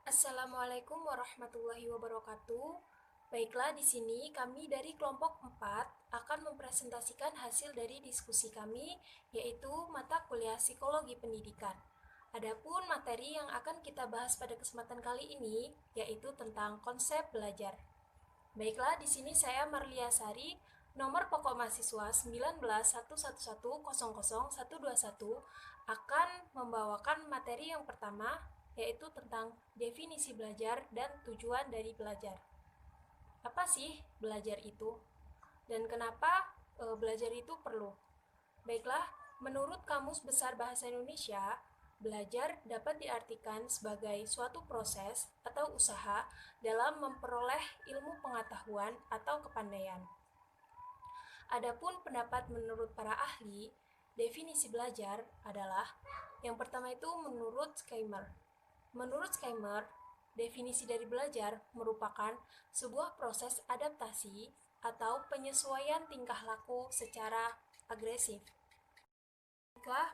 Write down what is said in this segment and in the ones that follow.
Assalamualaikum warahmatullahi wabarakatuh. Baiklah, di sini kami dari kelompok 4 akan mempresentasikan hasil dari diskusi kami, yaitu mata kuliah Psikologi Pendidikan. Adapun materi yang akan kita bahas pada kesempatan kali ini yaitu tentang konsep belajar. Baiklah, di sini saya Marlia Sari, nomor pokok mahasiswa 191111000121 akan membawakan materi yang pertama, yaitu tentang definisi belajar dan tujuan dari belajar. Apa sih belajar itu? Dan kenapa belajar itu perlu? Baiklah, menurut Kamus Besar Bahasa Indonesia, belajar dapat diartikan sebagai suatu proses atau usaha dalam memperoleh ilmu pengetahuan atau kepandaian. Adapun pendapat menurut para ahli, definisi belajar adalah yang pertama itu menurut Scheimer. Menurut Scheimer, definisi dari belajar merupakan sebuah proses adaptasi atau penyesuaian tingkah laku secara agresif.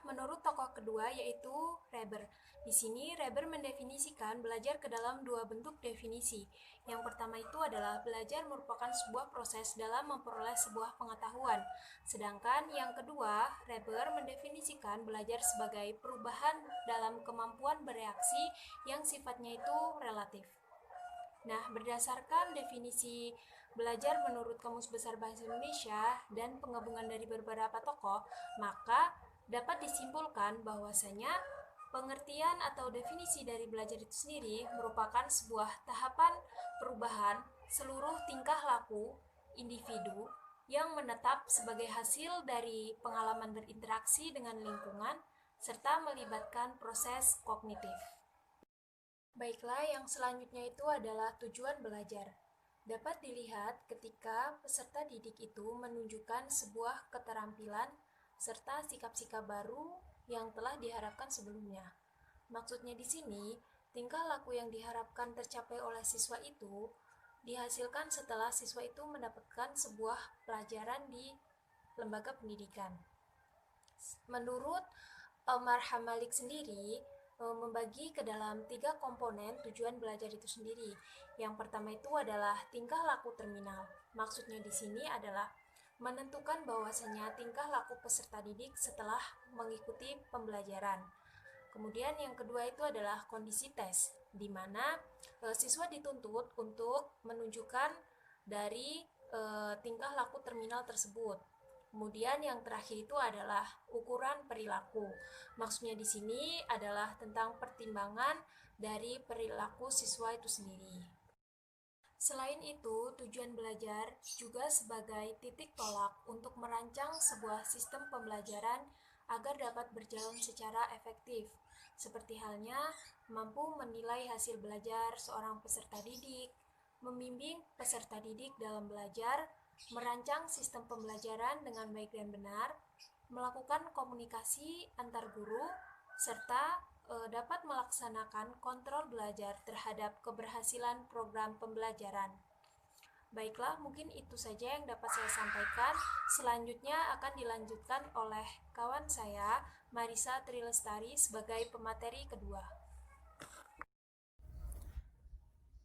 Menurut tokoh kedua yaitu Reber. Di sini Reber mendefinisikan belajar ke dalam dua bentuk definisi. Yang pertama itu adalah belajar merupakan sebuah proses dalam memperoleh sebuah pengetahuan. Sedangkan yang kedua, Reber mendefinisikan belajar sebagai perubahan dalam kemampuan bereaksi yang sifatnya itu relatif. Nah, berdasarkan definisi belajar menurut Kamus Besar Bahasa Indonesia dan penggabungan dari beberapa tokoh, maka dapat disimpulkan bahwasanya pengertian atau definisi dari belajar itu sendiri merupakan sebuah tahapan perubahan seluruh tingkah laku individu yang menetap sebagai hasil dari pengalaman berinteraksi dengan lingkungan serta melibatkan proses kognitif. Baiklah, yang selanjutnya itu adalah tujuan belajar. Dapat dilihat ketika peserta didik itu menunjukkan sebuah keterampilan serta sikap-sikap baru yang telah diharapkan sebelumnya. Maksudnya di sini, tingkah laku yang diharapkan tercapai oleh siswa itu dihasilkan setelah siswa itu mendapatkan sebuah pelajaran di lembaga pendidikan. Menurut Omar Hamalik sendiri, membagi ke dalam 3 komponen tujuan belajar itu sendiri. Yang pertama itu adalah tingkah laku terminal. Maksudnya di sini adalah menentukan bahwasanya tingkah laku peserta didik setelah mengikuti pembelajaran. Kemudian yang kedua itu adalah kondisi tes, di mana siswa dituntut untuk menunjukkan dari tingkah laku terminal tersebut. Kemudian yang terakhir itu adalah ukuran perilaku. Maksudnya di sini adalah tentang pertimbangan dari perilaku siswa itu sendiri. Selain itu, tujuan belajar juga sebagai titik tolak untuk merancang sebuah sistem pembelajaran agar dapat berjalan secara efektif, seperti halnya mampu menilai hasil belajar seorang peserta didik, membimbing peserta didik dalam belajar, merancang sistem pembelajaran dengan baik dan benar, melakukan komunikasi antar guru, serta dapat melaksanakan kontrol belajar terhadap keberhasilan program pembelajaran. Baiklah, mungkin itu saja yang dapat saya sampaikan. Selanjutnya akan dilanjutkan oleh kawan saya, Marisa Trilestari, sebagai pemateri kedua.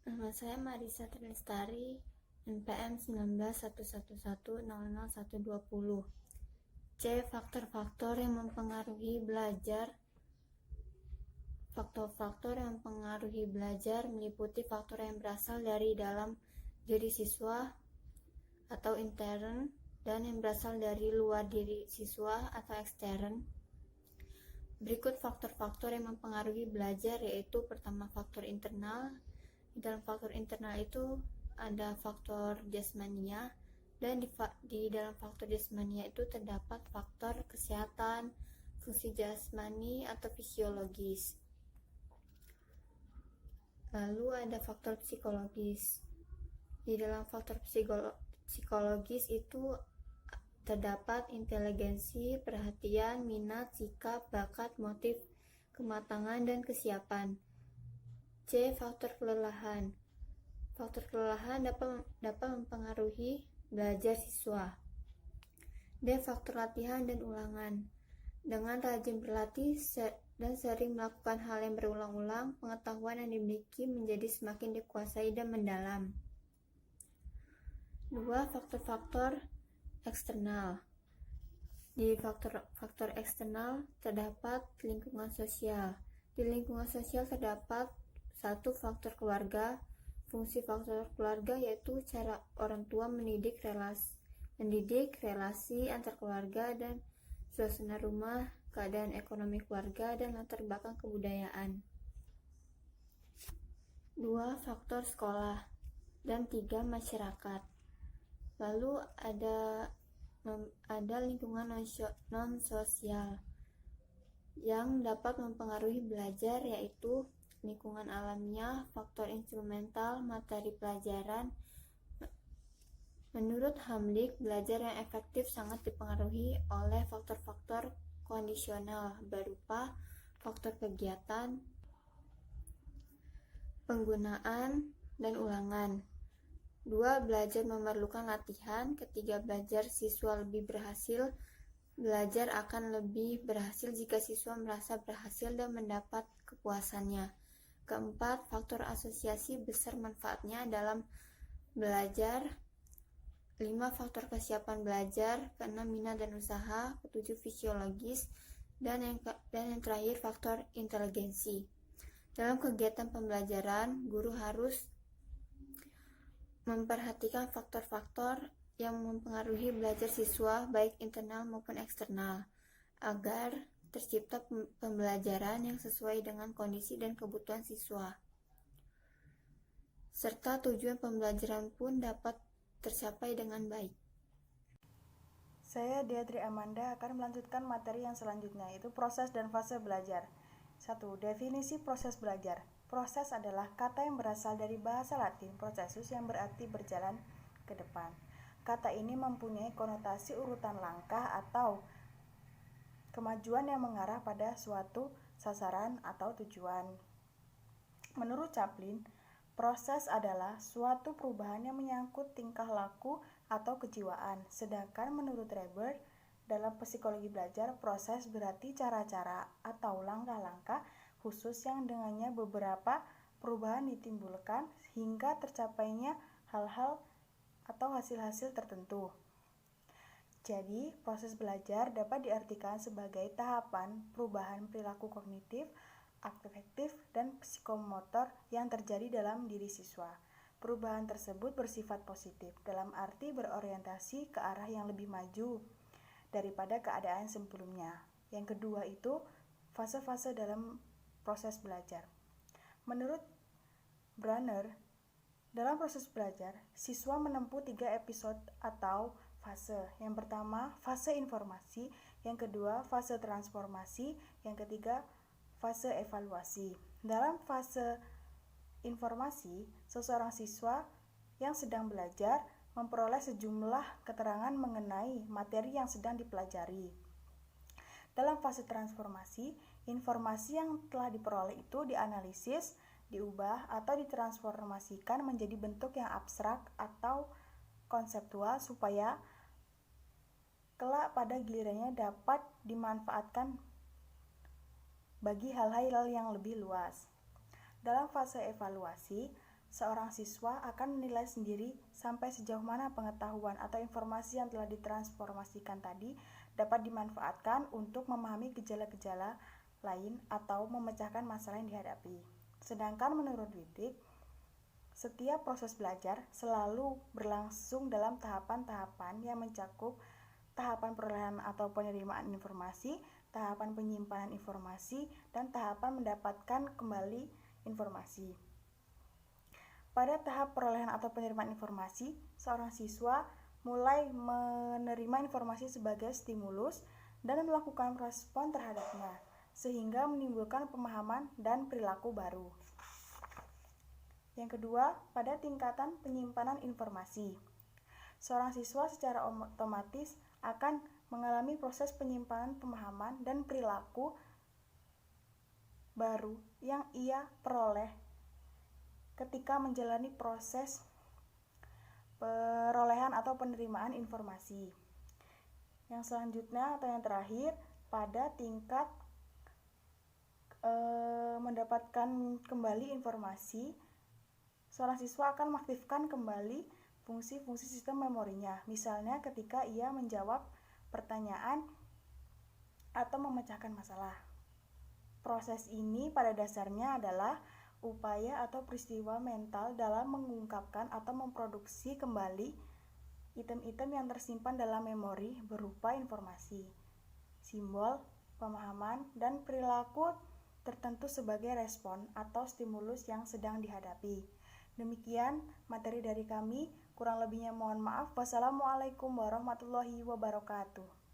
Nama saya Marisa Trilestari, NPM 1911100120. C. Faktor-faktor yang mempengaruhi belajar. Faktor-faktor yang mempengaruhi belajar meliputi faktor yang berasal dari dalam diri siswa atau intern dan yang berasal dari luar diri siswa atau ekstern. Berikut faktor-faktor yang mempengaruhi belajar, yaitu pertama faktor internal. Di dalam faktor internal itu ada faktor jasmania, dan di dalam faktor jasmania itu terdapat faktor kesehatan, fungsi jasmani atau fisiologis. Lalu ada faktor psikologis. Di dalam faktor psikologis itu terdapat inteligensi, perhatian, minat, sikap, bakat, motif, kematangan, dan kesiapan. C. Faktor kelelahan. Faktor kelelahan dapat mempengaruhi belajar siswa. D. Faktor latihan dan ulangan. Dengan rajin berlatih dan sering melakukan hal yang berulang-ulang, pengetahuan yang dimiliki menjadi semakin dikuasai dan mendalam. 2. Faktor-faktor eksternal. Di faktor eksternal terdapat lingkungan sosial. Di lingkungan sosial terdapat 1. Faktor keluarga. Fungsi faktor keluarga yaitu cara orang tua mendidik relasi antar keluarga dan suasana rumah, keadaan ekonomi keluarga, dan latar belakang kebudayaan. 2. Faktor sekolah. Dan 3. Masyarakat. Lalu ada lingkungan non-sosial yang dapat mempengaruhi belajar, yaitu lingkungan alamiah, faktor instrumental, materi pelajaran. Menurut Hamlik, belajar yang efektif sangat dipengaruhi oleh faktor-faktor kondisional berupa faktor kegiatan, penggunaan, dan ulangan. 2. Belajar memerlukan latihan. Ketiga, siswa belajar akan lebih berhasil jika siswa merasa berhasil dan mendapat kepuasannya. Keempat, faktor asosiasi besar manfaatnya dalam belajar. 5. Faktor kesiapan belajar. 6. Minat dan usaha. 7. Fisiologis. Dan yang terakhir, faktor inteligensi. Dalam kegiatan pembelajaran, guru harus memperhatikan faktor-faktor yang mempengaruhi belajar siswa, baik internal maupun eksternal, agar tercipta pembelajaran yang sesuai dengan kondisi dan kebutuhan siswa, serta tujuan pembelajaran pun dapat tercapai dengan baik. Saya Diatri Amanda akan melanjutkan materi yang selanjutnya, yaitu proses dan fase belajar. 1. Definisi proses belajar. Proses adalah kata yang berasal dari bahasa Latin processus yang berarti berjalan ke depan. Kata ini mempunyai konotasi urutan langkah atau kemajuan yang mengarah pada suatu sasaran atau tujuan. Menurut Chaplin, proses adalah suatu perubahan yang menyangkut tingkah laku atau kejiwaan. Sedangkan menurut Reber, dalam psikologi belajar, proses berarti cara-cara atau langkah-langkah khusus yang dengannya beberapa perubahan ditimbulkan hingga tercapainya hal-hal atau hasil-hasil tertentu. Jadi, proses belajar dapat diartikan sebagai tahapan perubahan perilaku kognitif, afektif, dan psikomotor yang terjadi dalam diri siswa. Perubahan tersebut bersifat positif, dalam arti berorientasi ke arah yang lebih maju daripada keadaan sebelumnya. Yang kedua itu fase-fase dalam proses belajar. Menurut Brunner, dalam proses belajar, siswa menempuh 3 episode atau fase. Yang pertama, fase informasi. Yang kedua, fase transformasi. Yang ketiga, fase evaluasi. Dalam fase informasi, seseorang siswa yang sedang belajar memperoleh sejumlah keterangan mengenai materi yang sedang dipelajari. Dalam fase transformasi, informasi yang telah diperoleh itu dianalisis, diubah, atau ditransformasikan menjadi bentuk yang abstrak atau konseptual supaya kelak pada gilirannya dapat dimanfaatkan bagi hal-hal yang lebih luas. Dalam fase evaluasi, seorang siswa akan menilai sendiri sampai sejauh mana pengetahuan atau informasi yang telah ditransformasikan tadi dapat dimanfaatkan untuk memahami gejala-gejala lain atau memecahkan masalah yang dihadapi. Sedangkan menurut Wittig, setiap proses belajar selalu berlangsung dalam tahapan-tahapan yang mencakup tahapan perolehan atau penerimaan informasi, tahapan penyimpanan informasi, dan tahapan mendapatkan kembali informasi. Pada tahap perolehan atau penerimaan informasi, seorang siswa mulai menerima informasi sebagai stimulus dan melakukan respon terhadapnya, sehingga menimbulkan pemahaman dan perilaku baru. Yang kedua, pada tingkatan penyimpanan informasi. Seorang siswa secara otomatis akan mengalami proses penyimpanan pemahaman dan perilaku baru yang ia peroleh ketika menjalani proses perolehan atau penerimaan informasi. Yang selanjutnya atau yang terakhir, pada tingkat mendapatkan kembali informasi, seorang siswa akan mengaktifkan kembali fungsi-fungsi sistem memorinya. Misalnya ketika ia menjawab pertanyaan atau memecahkan masalah. Proses ini pada dasarnya adalah upaya atau peristiwa mental dalam mengungkapkan atau memproduksi kembali item-item yang tersimpan dalam memori berupa informasi, simbol, pemahaman, dan perilaku tertentu sebagai respon atau stimulus yang sedang dihadapi. Demikian materi dari kami, kurang lebihnya mohon maaf. Wassalamualaikum warahmatullahi wabarakatuh.